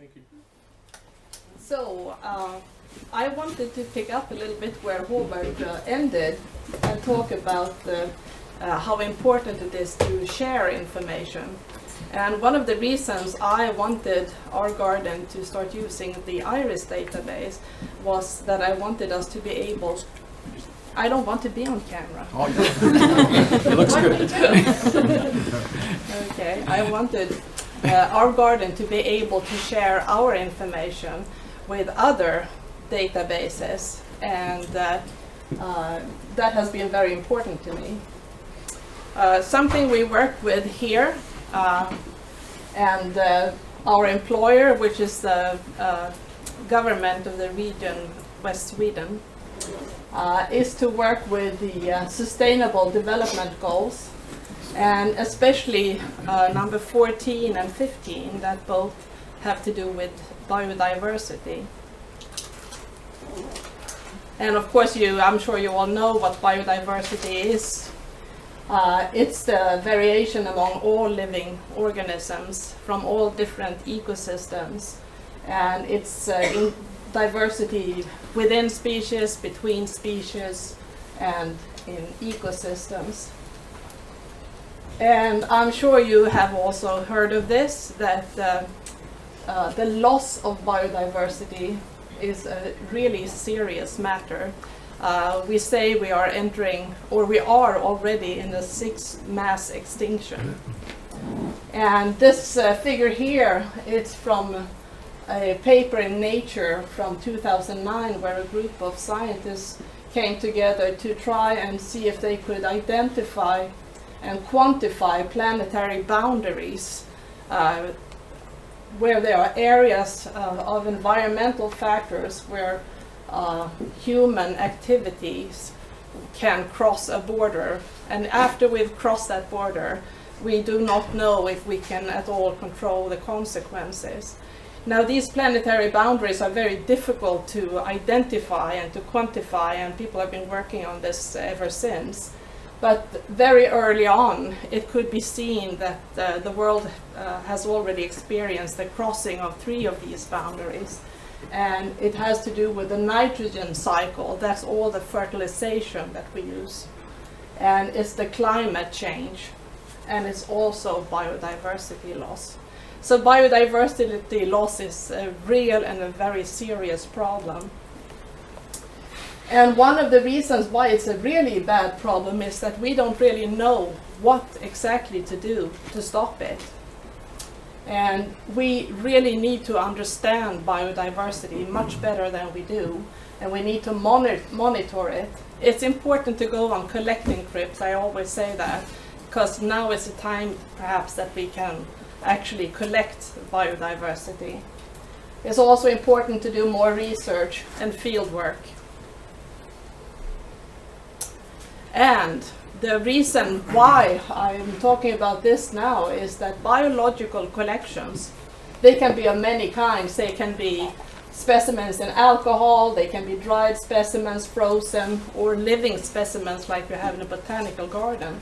Thank you. So, I wanted to pick up a little bit where Havard ended and talk about how important it is to share information. And one of the reasons I wanted our garden to start using the IRIS database was that I wanted us to be able. I don't want to be on camera. Oh, yeah. It looks good. Okay, I wanted our garden to be able to share our information with other databases, and that has been very important to me. Something we work with here, and our employer, which is the government of the region West Sweden, is to work with the Sustainable Development Goals, and especially number 14 and 15 that both have to do with biodiversity. And of course, I'm sure you all know what biodiversity is. It's the variation among all living organisms from all different ecosystems, and it's in diversity within species, between species, and in ecosystems. And I'm sure you have also heard of this, that the loss of biodiversity is a really serious matter. We say we are entering, or we are already in the 6th mass extinction. And this figure here, it's from a paper in Nature from 2009, where a group of scientists came together to try and see if they could identify and quantify planetary boundaries, where there are areas of environmental factors where human activities can cross a border, and after we've crossed that border, we do not know if we can at all control the consequences. Now, these planetary boundaries are very difficult to identify and to quantify, and people have been working on this ever since. But very early on, it could be seen that the world has already experienced the crossing of 3 of these boundaries. And it has to do with the nitrogen cycle. That's all the fertilization that we use. And it's the climate change. And it's also biodiversity loss. So biodiversity loss is a real and a very serious problem. And one of the reasons why it's a really bad problem is that we don't really know what exactly to do to stop it. And we really need to understand biodiversity much better than we do, and we need to monitor it. It's important to go on collecting trips, I always say that, because now is the time perhaps that we can actually collect biodiversity. It's also important to do more research and field work. And the reason why I'm talking about this now is that biological collections, they can be of many kinds. They can be specimens in alcohol, they can be dried specimens, frozen, or living specimens like we have in a botanical garden.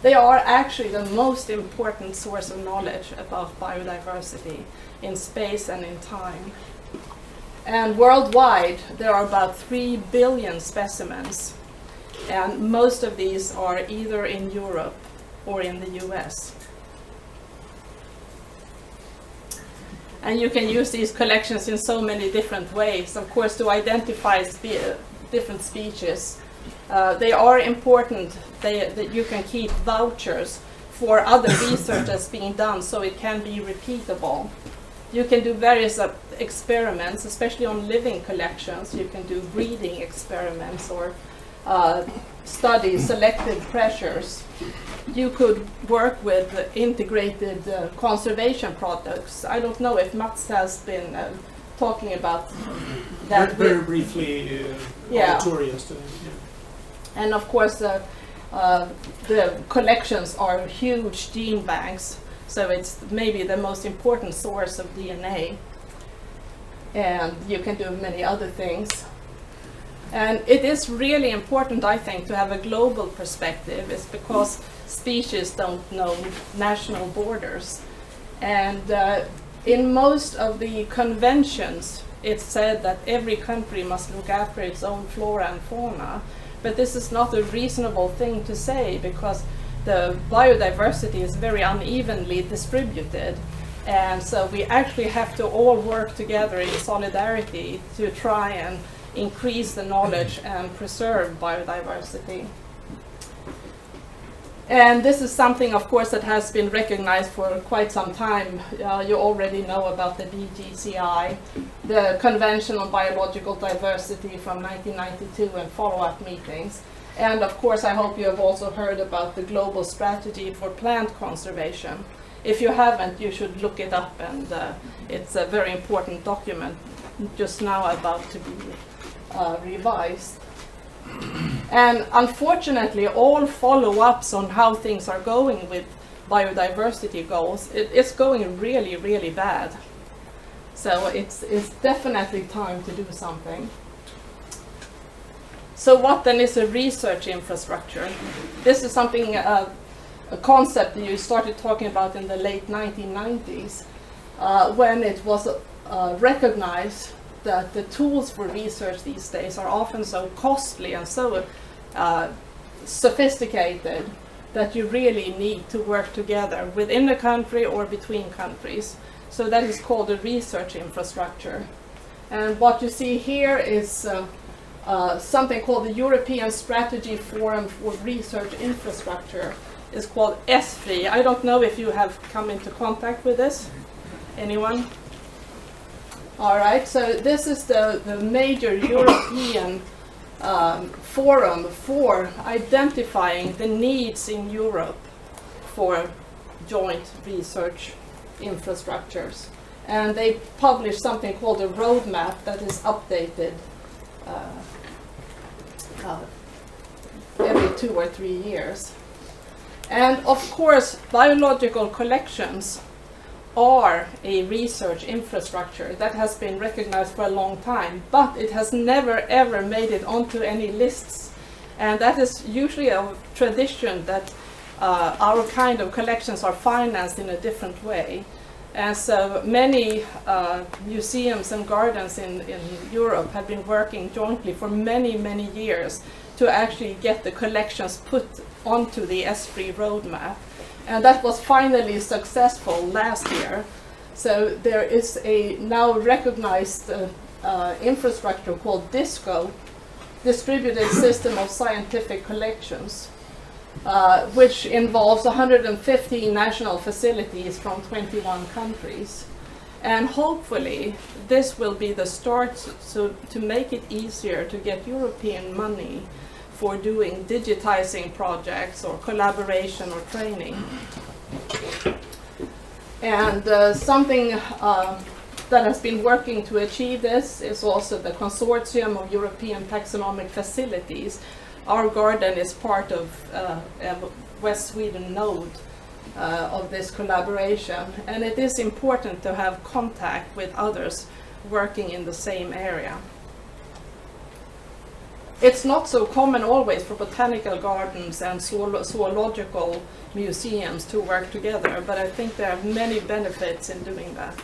They are actually the most important source of knowledge about biodiversity in space and in time. And worldwide, there are about 3 billion specimens. And most of these are either in Europe or in the US. And you can use these collections in so many different ways, of course, to identify different species. They are important that you can keep vouchers for other research that's being done, so it can be repeatable. You can do various experiments, especially on living collections. You can do breeding experiments or study selected pressures. You could work with integrated conservation products. I don't know if Mats has been talking about that. Very briefly, on the tour yesterday. Yeah. And of course, the collections are huge gene banks, so it's maybe the most important source of DNA. And you can do many other things. And it is really important, I think, to have a global perspective. It's because species don't know national borders. And in most of the conventions, it's said that every country must look after its own flora and fauna. But this is not a reasonable thing to say, because the biodiversity is very unevenly distributed. And so we actually have to all work together in solidarity to try and increase the knowledge and preserve biodiversity. And this is something, of course, that has been recognized for quite some time. You already know about the BGCI, the Convention on Biological Diversity from 1992, and follow-up meetings. And of course, I hope you have also heard about the Global Strategy for Plant Conservation. If you haven't, you should look it up, and it's a very important document just now about to be revised. And unfortunately, all follow-ups on how things are going with biodiversity goals, it's going really, really bad. So it's definitely time to do something. So what then is a research infrastructure? This is something, a concept that you started talking about in the late 1990s, when it was recognized that the tools for research these days are often so costly and so sophisticated that you really need to work together within a country or between countries. So that is called a research infrastructure. And what you see here is something called the European Strategy Forum for Research Infrastructure. It's called ESFRI. I don't know if you have come into contact with this. Anyone? All right, so this is the major European forum for identifying the needs in Europe for joint research infrastructures. And they publish something called a roadmap that is updated every 2 or 3 years. And of course, biological collections are a research infrastructure that has been recognized for a long time, but it has never ever made it onto any lists. And that is usually a tradition that our kind of collections are financed in a different way. And so many museums and gardens in Europe have been working jointly for many, many years to actually get the collections put onto the ESFRI roadmap. And that was finally successful last year. So there is a now recognized infrastructure called DISCO, Distributed System of Scientific Collections, which involves 150 national facilities from 21 countries. And hopefully this will be the start to make it easier to get European money for doing digitizing projects or collaboration or training. And something that has been working to achieve this is also the Consortium of European Taxonomic Facilities. Our garden is part of West Sweden node of this collaboration, and it is important to have contact with others working in the same area. It's not so common always for botanical gardens and zoological museums to work together, but I think there are many benefits in doing that.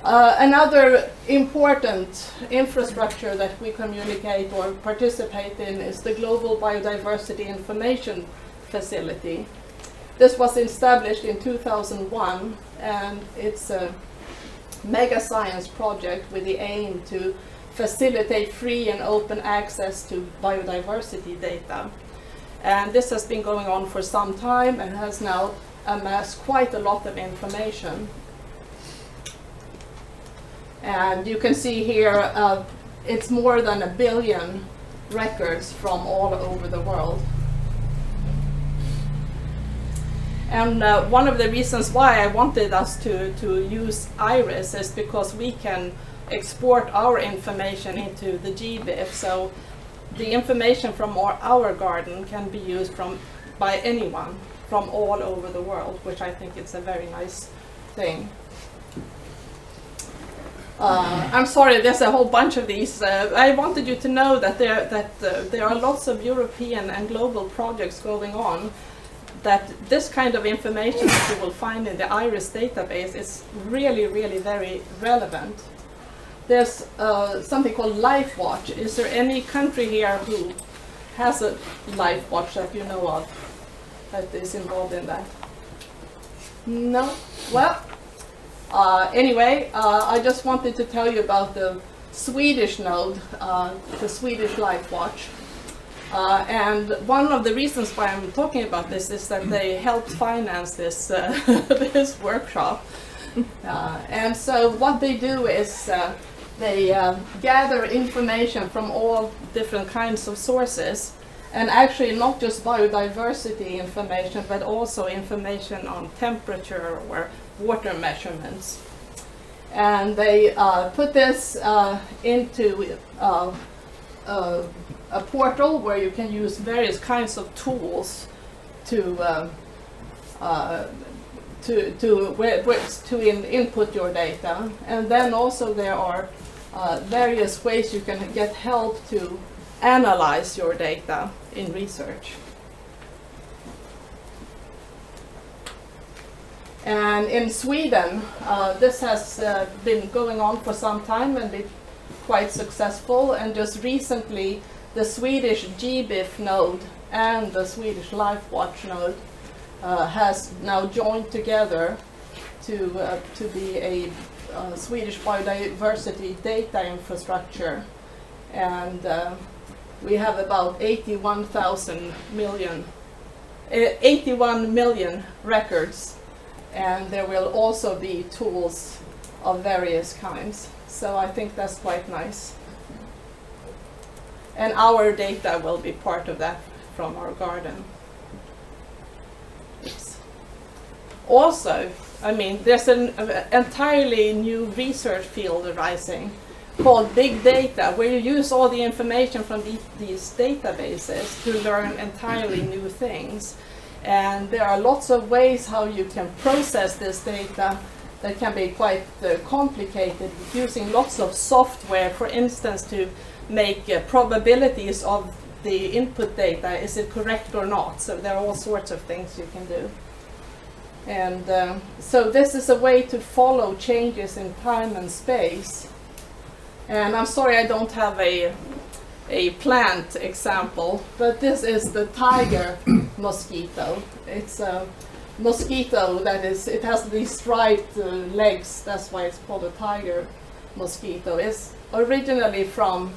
Another important infrastructure that we communicate or participate in is the Global Biodiversity Information Facility. This was established in 2001, and it's a mega science project with the aim to facilitate free and open access to biodiversity data. And this has been going on for some time and has now amassed quite a lot of information. And you can see here, it's more than 1 billion records from all over the world. And one of the reasons why I wanted us to use IRIS is because we can export our information into the GBIF. So the information from our garden can be used by anyone from all over the world, which I think is a very nice thing. I'm sorry, there's a whole bunch of these. I wanted you to know that there are lots of European and global projects going on. that this kind of information that you will find in the IRIS database is really, really very relevant. There's something called LifeWatch. Is there any country here who has a LifeWatch that you know of that is involved in that? No? Well, anyway, I just wanted to tell you about the Swedish node, the Swedish LifeWatch. And one of the reasons why I'm talking about this is that they helped finance this, this workshop. And so what they do is they gather information from all different kinds of sources, and actually not just biodiversity information, but also information on temperature or water measurements. And they put this into a portal where you can use various kinds of tools to input your data. And then also there are various ways you can get help to analyze your data in research. And in Sweden, this has been going on for some time and been quite successful. And just recently, the Swedish GBIF node and the Swedish LifeWatch node has now joined together to be a Swedish biodiversity data infrastructure. And we have about 81 million records, and there will also be tools of various kinds. So I think that's quite nice. And our data will be part of that from our garden. Oops. Also, I mean, there's an entirely new research field arising called big data, where you use all the information from these databases to learn entirely new things. And there are lots of ways how you can process this data that can be quite complicated, using lots of software, for instance, to make probabilities of the input data, is it correct or not? So there are all sorts of things you can do. And so this is a way to follow changes in time and space. And I'm sorry I don't have a plant example, but this is the tiger mosquito. It's a mosquito that is, it has these striped legs, that's why it's called a tiger mosquito. It's originally from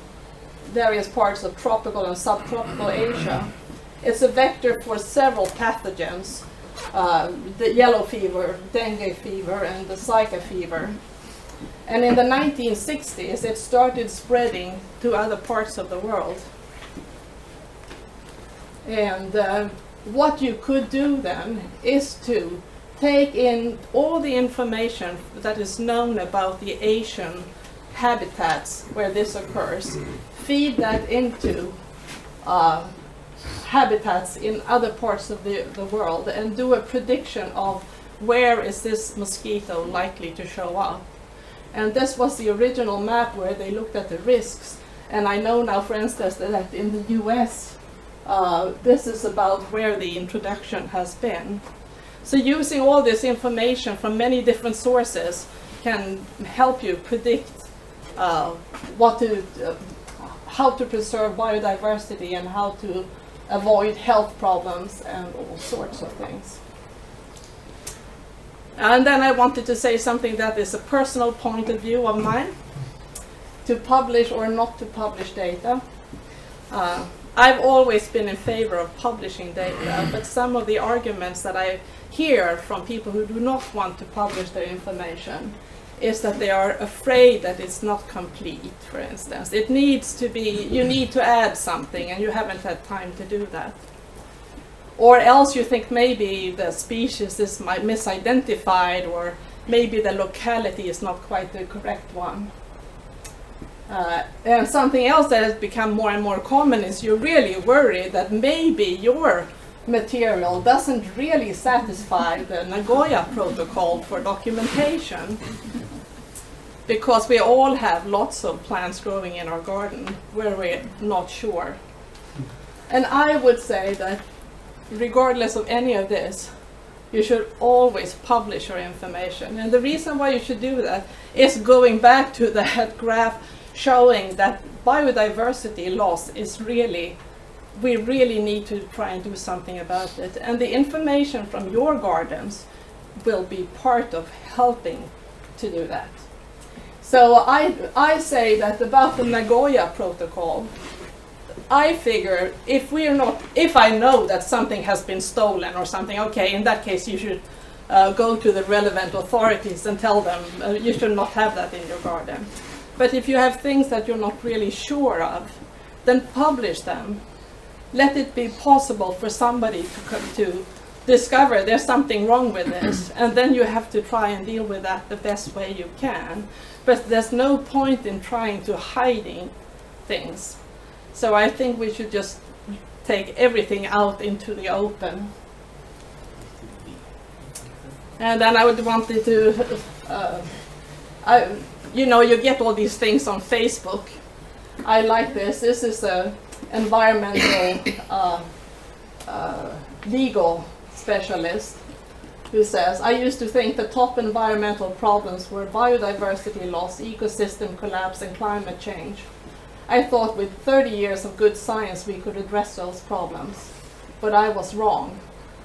various parts of tropical and subtropical Asia. It's a vector for several pathogens, the yellow fever, dengue fever, and the Zika fever. And in the 1960s, it started spreading to other parts of the world. And what you could do then is to take in all the information that is known about the Asian habitats where this occurs, feed that into habitats in other parts of the world, and do a prediction of where is this mosquito likely to show up. And this was the original map where they looked at the risks. And I know now, for instance, that in the US, this is about where the introduction has been. So using all this information from many different sources can help you predict how to preserve biodiversity and how to avoid health problems and all sorts of things. And then I wanted to say something that is a personal point of view of mine, to publish or not to publish data. I've always been in favor of publishing data, but some of the arguments that I hear from people who do not want to publish their information is that they are afraid that it's not complete, for instance. It needs to be, you need to add something and you haven't had time to do that. Or else you think maybe the species is misidentified, or maybe the locality is not quite the correct one. And something else that has become more and more common is you're really worried that maybe your material doesn't really satisfy the Nagoya Protocol for documentation, because we all have lots of plants growing in our garden where we're not sure. And I would say that regardless of any of this, you should always publish your information. And the reason why you should do that is going back to that graph showing that biodiversity loss is really, we really need to try and do something about it. And the information from your gardens will be part of helping to do that. So I say that about the Nagoya Protocol, I figure if I know that something has been stolen or something, okay, in that case you should go to the relevant authorities and tell them you should not have that in your garden. But if you have things that you're not really sure of, then publish them. Let it be possible for somebody to discover there's something wrong with this, and then you have to try and deal with that the best way you can. But there's no point in trying to hiding things. So I think we should just take everything out into the open. And then I would want it to, you get all these things on Facebook. I like this. This is a environmental legal specialist who says, I used to think the top environmental problems were biodiversity loss, ecosystem collapse, and climate change. I thought with 30 years of good science we could address those problems, but I was wrong.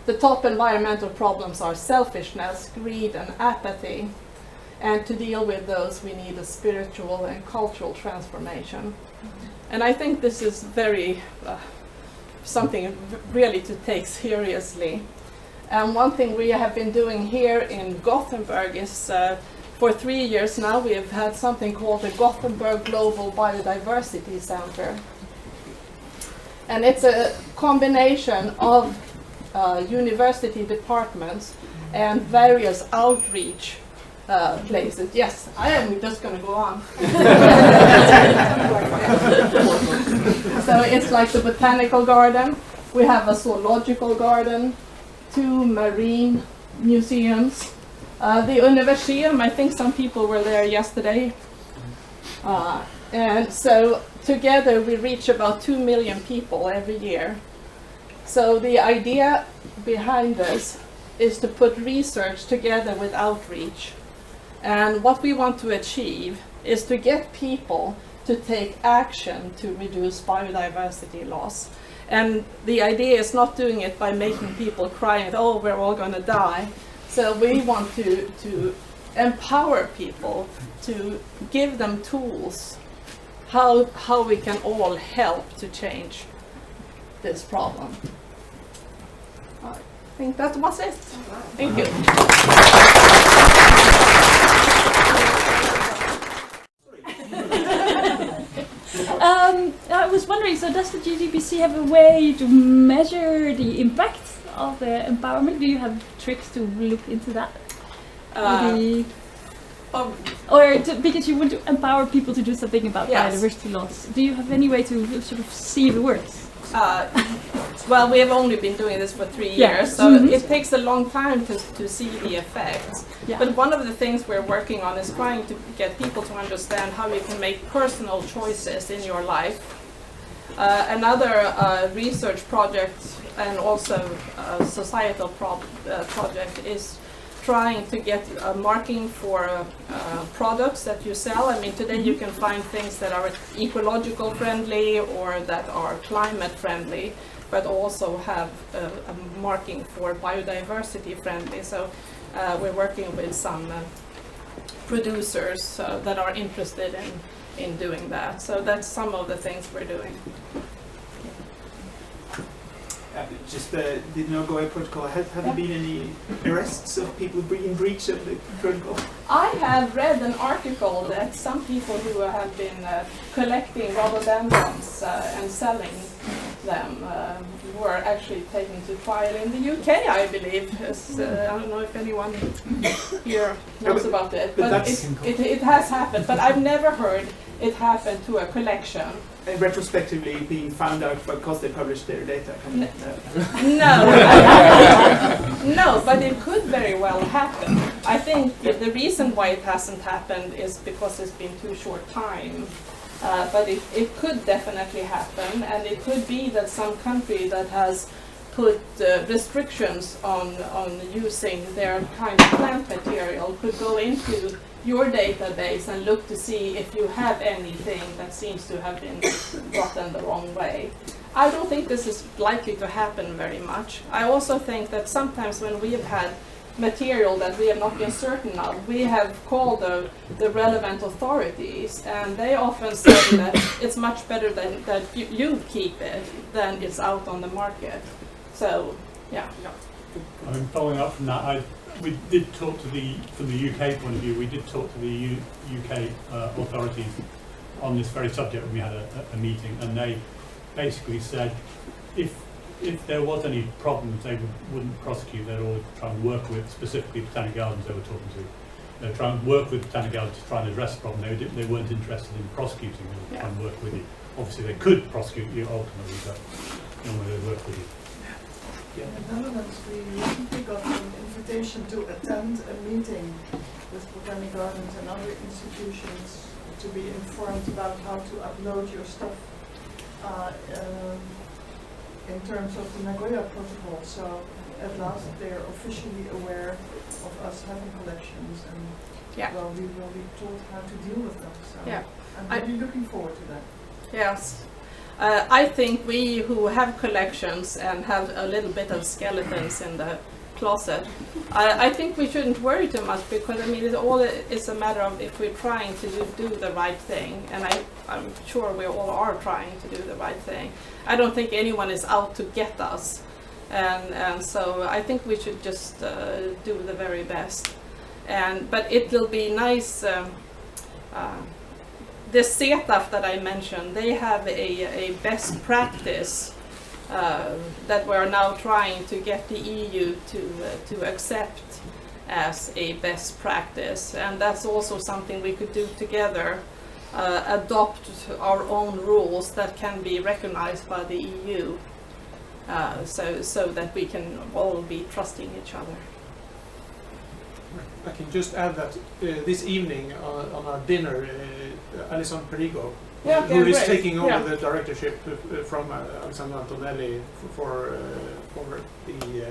The top environmental problems are selfishness, greed, and apathy, and to deal with those we need a spiritual and cultural transformation. And I think this is very something really to take seriously. And one thing we have been doing here in Gothenburg is for 3 years now, we have had something called the Gothenburg Global Biodiversity Center. And it's a combination of university departments and various outreach places. Yes, I am just going to go on. So it's like the Botanical Garden. We have a zoological garden, 2 marine museums. The Universium, I think some people were there yesterday. And so together we reach about 2 million people every year. So the idea behind this is to put research together with outreach. And what we want to achieve is to get people to take action to reduce biodiversity loss. And the idea is not doing it by making people cry and, oh, we're all going to die. So we want to empower people, to give them tools, how we can all help to change this problem. I think that was it. Thank you. I was wondering, so does the GGBC have a way to measure the impact of the empowerment? Do you have tricks to look into that? Because you want to empower people to do something about biodiversity loss. Do you have any way to sort of see if it works? Well, we have only been doing this for 3 years, so it takes a long time to see the effects. Yeah. But one of the things we're working on is trying to get people to understand how you can make personal choices in your life. Another research project and also a societal project is trying to get a marking for products that you sell. I mean, today you can find things that are ecological friendly or that are climate friendly, but also have a marking for biodiversity friendly. So we're working with some producers that are interested in doing that. So that's some of the things we're doing. Just the Nagoya Protocol, have there been any arrests of people in breach of the protocol? I have read an article that some people who have been collecting rhododendrons and selling them were actually taken to trial in the UK, I believe. I don't know if anyone here knows about it, but it has happened. But I've never heard it happen to a collection. And retrospectively being found out because they published their data? No. No, but it could very well happen. I think the reason why it hasn't happened is because it's been too short time. But it could definitely happen, and it could be that some country that has put restrictions on using their kind of plant material could go into your database and look to see if you have anything that seems to have been gotten the wrong way. I don't think this is likely to happen very much. I also think that sometimes when we have had material that we have not been certain of, we have called the relevant authorities, and they often say that it's much better that you keep it than it's out on the market. So, yeah. I mean, following up from that, we did talk to from the UK point of view, we did talk to the UK authorities on this very subject when we had a meeting, and they basically said if there was any problems, they wouldn't prosecute. They'd always try and work with, specifically Botanic Gardens they were talking to. They'd try and work with Botanic Gardens to try and address the problem. They weren't interested in prosecuting. They would try and work with you. Obviously, they could prosecute you ultimately, but normally they'd work with you. In the Netherlands, we recently got an invitation to attend a meeting with Botanic Gardens and other institutions to be informed about how to upload your stuff in terms of the Nagoya Protocol. So at last they're officially aware of us having collections, and well, we will be told how to deal with them. So I'm really looking forward to that. Yes. I think we who have collections and have a little bit of skeletons in the closet, I think we shouldn't worry too much, because I mean it's a matter of if we're trying to do the right thing, and I'm sure we all are trying to do the right thing. I don't think anyone is out to get us, and so I think we should just do the very best. But it will be nice. The CETAF that I mentioned, they have a best practice that we're now trying to get the EU to accept as a best practice, and that's also something we could do together, adopt our own rules that can be recognized by the EU, so that we can all be trusting each other. I can just add that this evening on our dinner, Alison Perigo, who is taking over the directorship from Alexandra Antonelli for the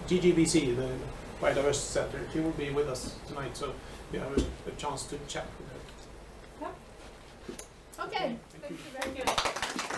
GGBC, the Biodiversity Center. She will be with us tonight, so we have a chance to chat with her. Okay, thank you very much.